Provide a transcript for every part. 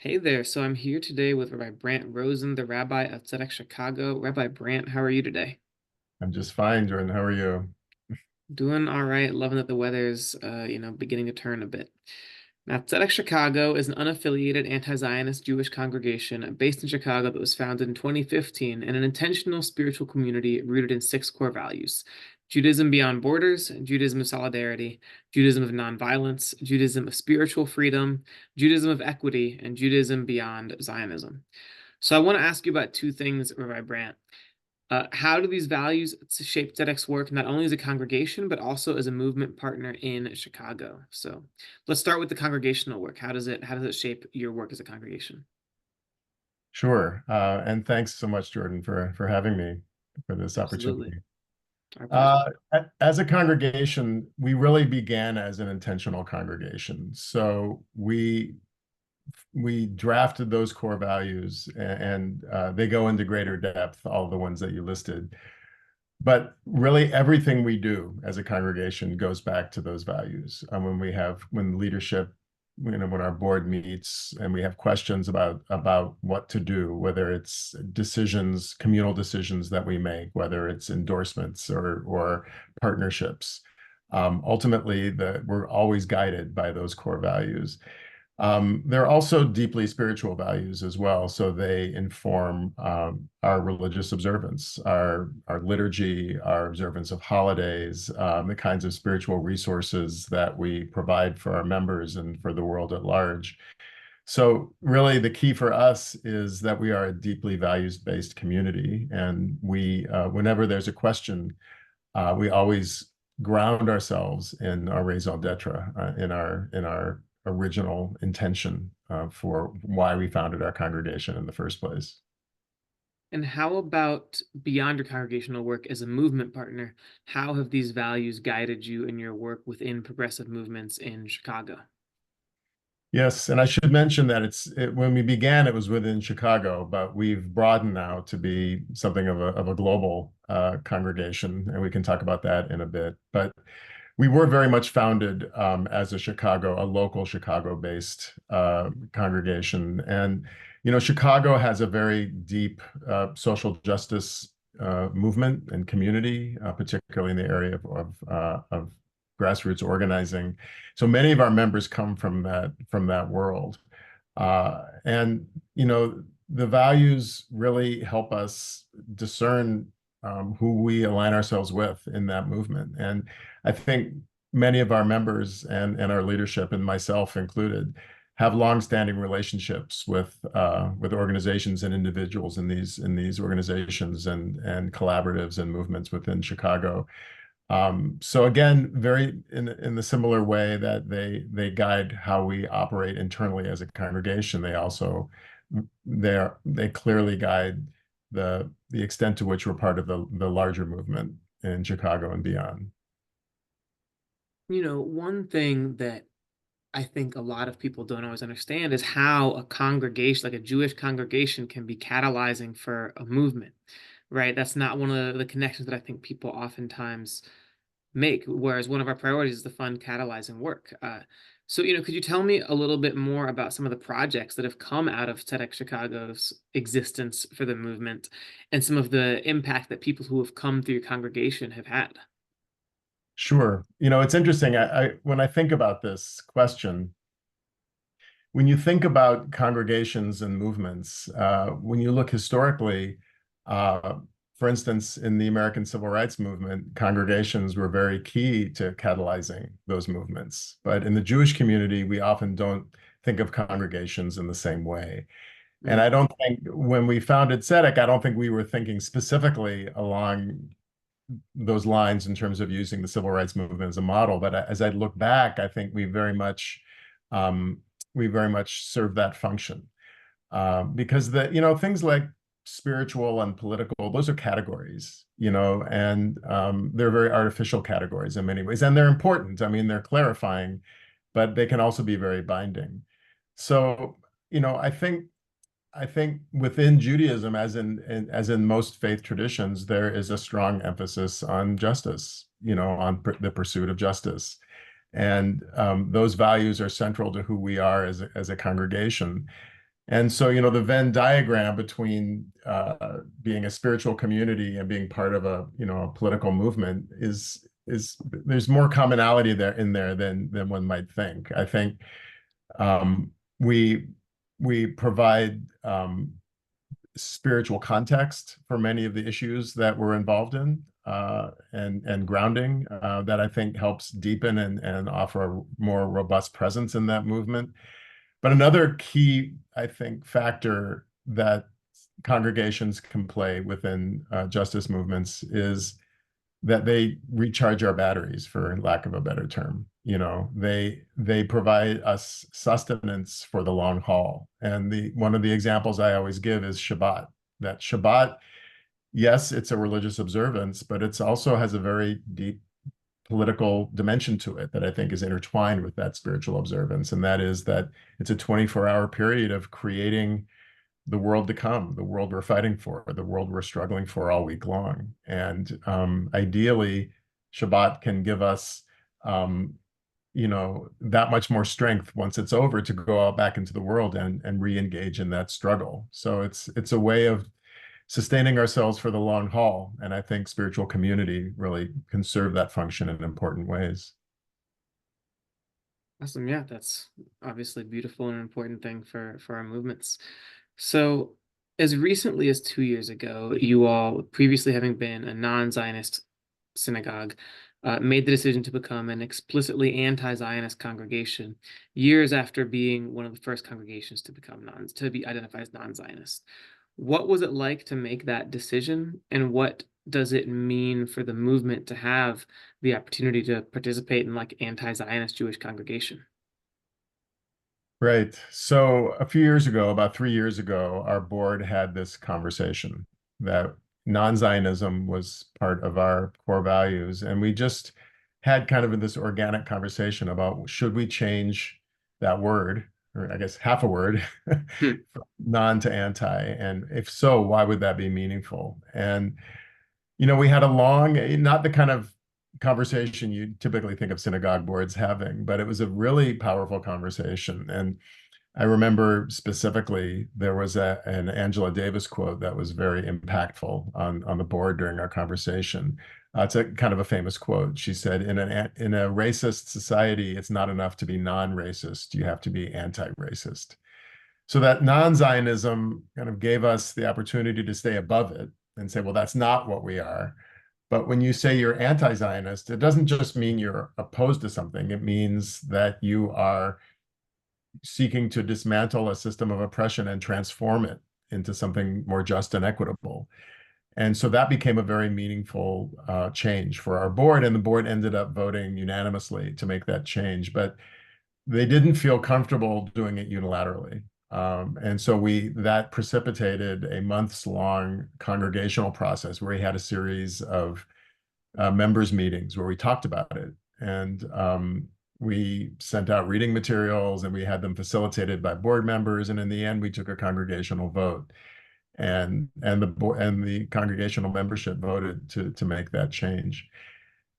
Hey there. So I'm here today with Rabbi Brant Rosen, the rabbi of Tzedek Chicago. Rabbi Brant, how are you today? I'm just fine, Jordan. How are you? Doing all right. Loving that the weather's, beginning to turn a bit. Now, Tzedek Chicago is an unaffiliated anti-Zionist Jewish congregation based in Chicago that was founded in 2015 and an intentional spiritual community rooted in six core values: Judaism beyond borders, Judaism of solidarity, Judaism of nonviolence, Judaism of spiritual freedom, Judaism of equity, and Judaism beyond Zionism. So I want to ask you about two things, Rabbi Brant. How do these values shape Tzedek's work, not only as a congregation, but also as a movement partner in Chicago? So let's start with the congregational work. How does it shape your work as a congregation? Sure. And thanks so much, Jordan, for having me for this Absolutely. opportunity. Our pleasure. As a congregation, we really began as an intentional congregation. So we drafted those core values, and they go into greater depth, all the ones that you listed. But really, everything we do as a congregation goes back to those values. When leadership, when our board meets and we have questions about what to do, whether it's decisions, communal decisions that we make, whether it's endorsements or partnerships, ultimately we're always guided by those core values. They're also deeply spiritual values as well. So they inform our religious observance, our liturgy, our observance of holidays, the kinds of spiritual resources that we provide for our members and for the world at large. So really the key for us is that we are a deeply values-based community. And whenever there's a question, we always ground ourselves in our raison d'etre, in our original intention for why we founded our congregation in the first place. And how about beyond your congregational work as a movement partner? How have these values guided you in your work within progressive movements in Chicago? Yes, and I should mention that when we began, it was within Chicago, but we've broadened now to be something of a global congregation, and we can talk about that in a bit. But we were very much founded as a local Chicago-based congregation, and Chicago has a very deep social justice movement and community, particularly in the area of grassroots organizing. So many of our members come from that world, and the values really help us discern who we align ourselves with in that movement. And I think many of our members and our leadership, and myself included, have longstanding relationships with organizations and individuals in these organizations and collaboratives and movements within Chicago. So again, very in the similar way that they guide how we operate internally as a congregation, they clearly guide the extent to which we're part of the larger movement in Chicago and beyond. One thing that I think a lot of people don't always understand is how a congregation, like a Jewish congregation, can be catalyzing for a movement, right? That's not one of the connections that I think people oftentimes make, whereas one of our priorities is to fund catalyzing work. So, could you tell me a little bit more about some of the projects that have come out of TEDx Chicago's existence for the movement and some of the impact that people who have come through your congregation have had? Sure. It's interesting. When I think about this question, when you think about congregations and movements, when you look historically, uh, for instance, in the American Civil Rights Movement, congregations were very key to catalyzing those movements. But in the Jewish community, we often don't think of congregations in the same way. And Mm. I don't think when we founded Tzedek, I don't think we were thinking specifically along those lines in terms of using the civil rights movement as a model. But as I look back, I think um, we very much serve that function because things like spiritual and political, those are categories, and they're very artificial categories in many ways, and they're important. I mean, they're clarifying, but they can also be very binding. So, I think within Judaism, as in most faith traditions, there is a strong emphasis on justice, on the pursuit of justice, and those values are central to who we are as a congregation. And so, the Venn diagram between being a spiritual community and being part of a political movement is there's more commonality there than one might think. I think um, we we provide spiritual context for many of the issues that we're involved in, and grounding that I think helps deepen and offer a more robust presence in that movement. But another key, I think, factor that congregations can play within justice movements is that they recharge our batteries, for lack of a better term. They provide us sustenance for the long haul. And one of the examples I always give is Shabbat. That Shabbat, yes, it's a religious observance, but it's also has a very deep political dimension to it that I think is intertwined with that spiritual observance. And that is that it's a 24-hour period of creating the world to come, the world we're fighting for, the world we're struggling for all week long. And ideally, Shabbat can give us, that much more strength once it's over to go out back into the world and re-engage in that struggle. So it's a way of sustaining ourselves for the long haul. And I think spiritual community really can serve that function in important ways. Awesome. Yeah, that's obviously beautiful and an important thing for our movements. So, as recently as 2 years ago, you all, previously having been a non-Zionist synagogue, made the decision to become an explicitly anti-Zionist congregation, years after being one of the first congregations to be identified as non-Zionist. What was it like to make that decision, and what does it mean for the movement to have the opportunity to participate in like anti-Zionist Jewish congregation? Right. So a few years ago, about 3 years ago, our board had this conversation that non-Zionism was part of our core values. And we just had kind of this organic conversation about should we change that word, or I guess half a word, Hmm. from non to anti? And if so, why would that be meaningful? And we had a long, not the kind of conversation you typically think of synagogue boards having, but it was a really powerful conversation. And I remember specifically there was an Angela Davis quote that was very impactful on the board during our conversation. It's a kind of a famous quote. She said, in a racist society, it's not enough to be non-racist. You have to be anti-racist. So that non-Zionism kind of gave us the opportunity to stay above it and say, well, that's not what we are. But when you say you're anti-Zionist, it doesn't just mean you're opposed to something. It means that you are seeking to dismantle a system of oppression and transform it into something more just and equitable. And so that became a very meaningful change for our board. And the board ended up voting unanimously to make that change. But they didn't feel comfortable doing it unilaterally. And so that precipitated a months long congregational process where we had a series of members meetings where we talked about it. And we sent out reading materials and we had them facilitated by board members. And in the end, we took a congregational vote. And the congregational membership voted to make that change.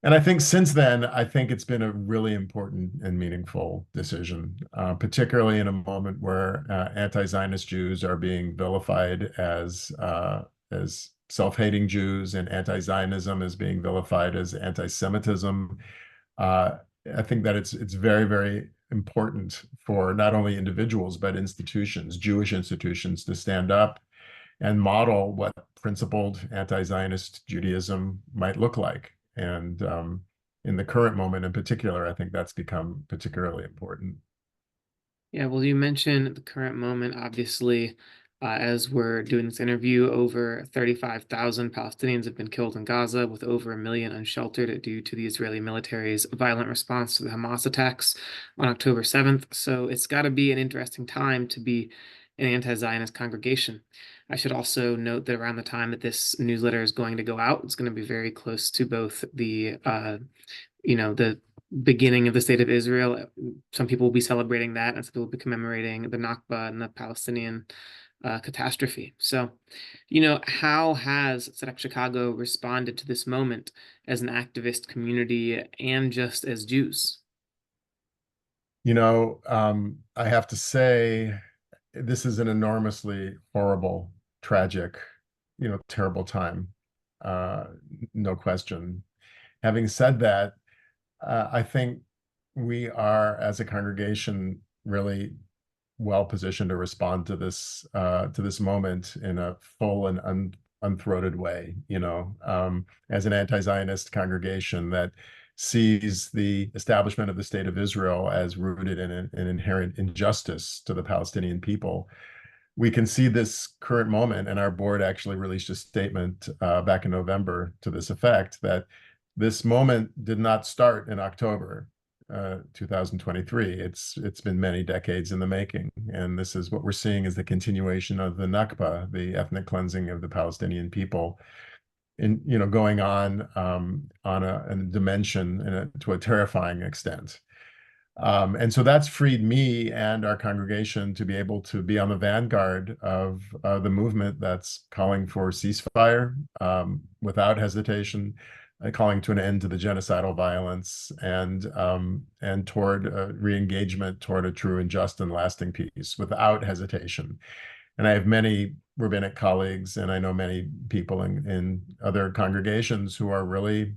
And I think since then, I think it's been a really important and meaningful decision, particularly in a moment where anti-Zionist Jews are being vilified as self-hating Jews, and anti-Zionism is being vilified as anti-Semitism. I think that it's very, very important for not only individuals but institutions, Jewish institutions, to stand up and model what principled anti-Zionist Judaism might look like. And in the current moment in particular, I think that's become particularly important. Yeah, well, you mentioned the current moment. Obviously, as we're doing this interview, over 35,000 Palestinians have been killed in Gaza, with over 1 million unsheltered due to the Israeli military's violent response to the Hamas attacks on October 7th. So it's got to be an interesting time to be an anti-Zionist congregation. I should also note that around the time that this newsletter is going to go out, it's going to be very close to both the beginning of the state of Israel. Some people will be celebrating that, and some people will be commemorating the Nakba and the Palestinian catastrophe. So, how has Tzedek Chicago responded to this moment as an activist community and just as Jews? I have to say, this is an enormously horrible, tragic, terrible time. Uh, no question. Having said that, I think we are, as a congregation, really well positioned to respond to this moment in a full and unthroated way. As an anti-Zionist congregation that sees the establishment of the state of Israel as rooted in an inherent injustice to the Palestinian people. We can see this current moment, and our board actually released a statement back in November to this effect, that this moment did not start in October 2023. It's been many decades in the making, and this is what we're seeing is the continuation of the Nakba, the ethnic cleansing of the Palestinian people, going on a dimension to a terrifying extent. And so that's freed me and our congregation to be able to be on the vanguard of the movement that's calling for ceasefire without hesitation, calling to an end to the genocidal violence, and toward re-engagement toward a true and just and lasting peace without hesitation. And I have many rabbinic colleagues, and I know many people in other congregations who are really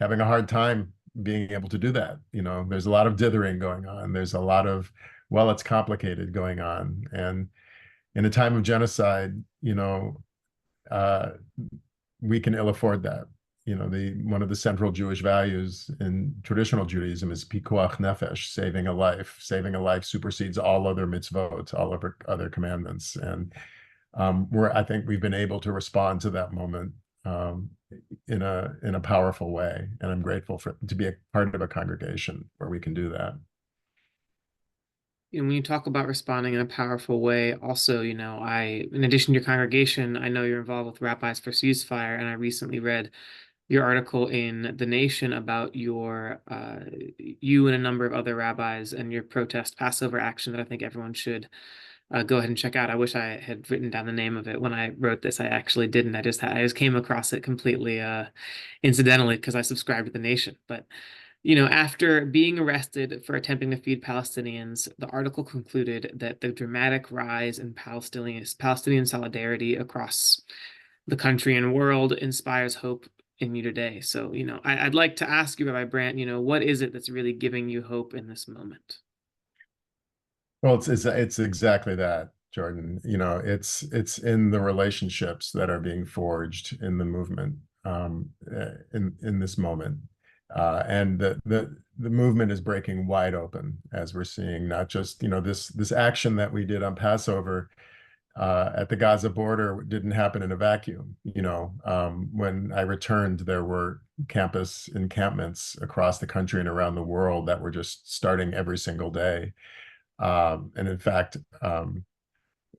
having a hard time being able to do that. There's a lot of dithering going on. There's a lot of, well, it's complicated going on. And in a time of genocide, we can ill afford that. One of the central Jewish values in traditional Judaism is pikuach nefesh, saving a life. Saving a life supersedes all other mitzvot, all other commandments. And I think we've been able to respond to that moment in a powerful way, and I'm grateful to be a part of a congregation where we can do that. And when you talk about responding in a powerful way, also, in addition to your congregation, I know you're involved with Rabbis for Ceasefire, and I recently read your article in The Nation about you and a number of other rabbis and your protest Passover action that I think everyone should go ahead and check out. I wish I had written down the name of it when I wrote this. I actually didn't. I just came across it completely incidentally because I subscribed to The Nation. But after being arrested for attempting to feed Palestinians, the article concluded that the dramatic rise in Palestinian solidarity across the country and world inspires hope in you today. So, I'd like to ask you, Rabbi Brant, what is it that's really giving you hope in this moment? Well, it's exactly that, Jordan. It's in the relationships that are being forged in the movement in this moment. And the movement is breaking wide open, as we're seeing, not just, this action that we did on Passover at the Gaza border didn't happen in a vacuum. When I returned, there were campus encampments across the country and around the world that were just starting every single day. And in fact,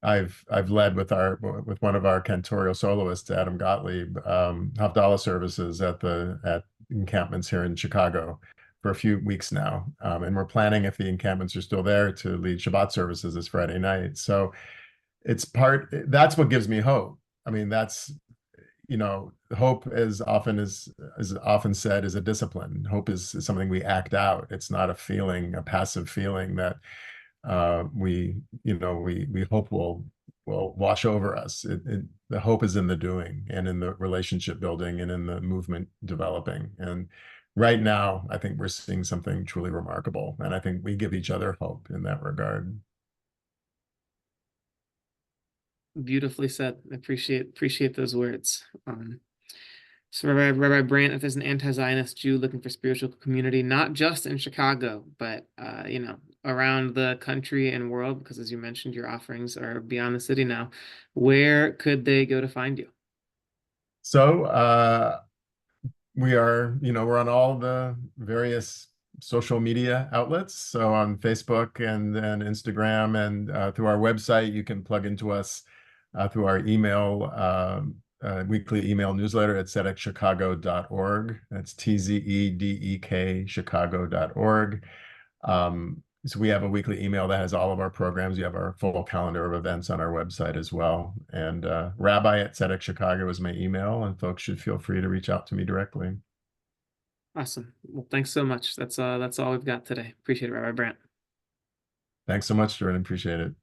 I've led with one of our cantorial soloists, Adam Gottlieb, Havdalah services at encampments here in Chicago for a few weeks now, and we're planning, if the encampments are still there, to lead Shabbat services this Friday night. So that's what gives me hope. I mean, that's hope is often said is a discipline. Hope is something we act out. It's not a feeling, a passive feeling that we hope will wash over us. The hope is in the doing and in the relationship building and in the movement developing. And right now, I think we're seeing something truly remarkable. And I think we give each other hope in that regard. Beautifully said. I appreciate those words. So Rabbi Brant, if there's an anti-Zionist Jew looking for spiritual community, not just in Chicago, but around the country and world, because as you mentioned, your offerings are beyond the city now, where could they go to find you? So we're on all the various social media outlets. So on Facebook and Instagram, and through our website, you can plug into us through our weekly email newsletter at tzedekchicago.org. That's TZEDEK Chicago.org. So we have a weekly email that has all of our programs. You have our full calendar of events on our website as well. And Rabbi at Tzedek Chicago is my email, and folks should feel free to reach out to me directly. Awesome. Well, thanks so much. That's all we've got today. Appreciate it, Rabbi Brant. Thanks so much, Jordan. Appreciate it.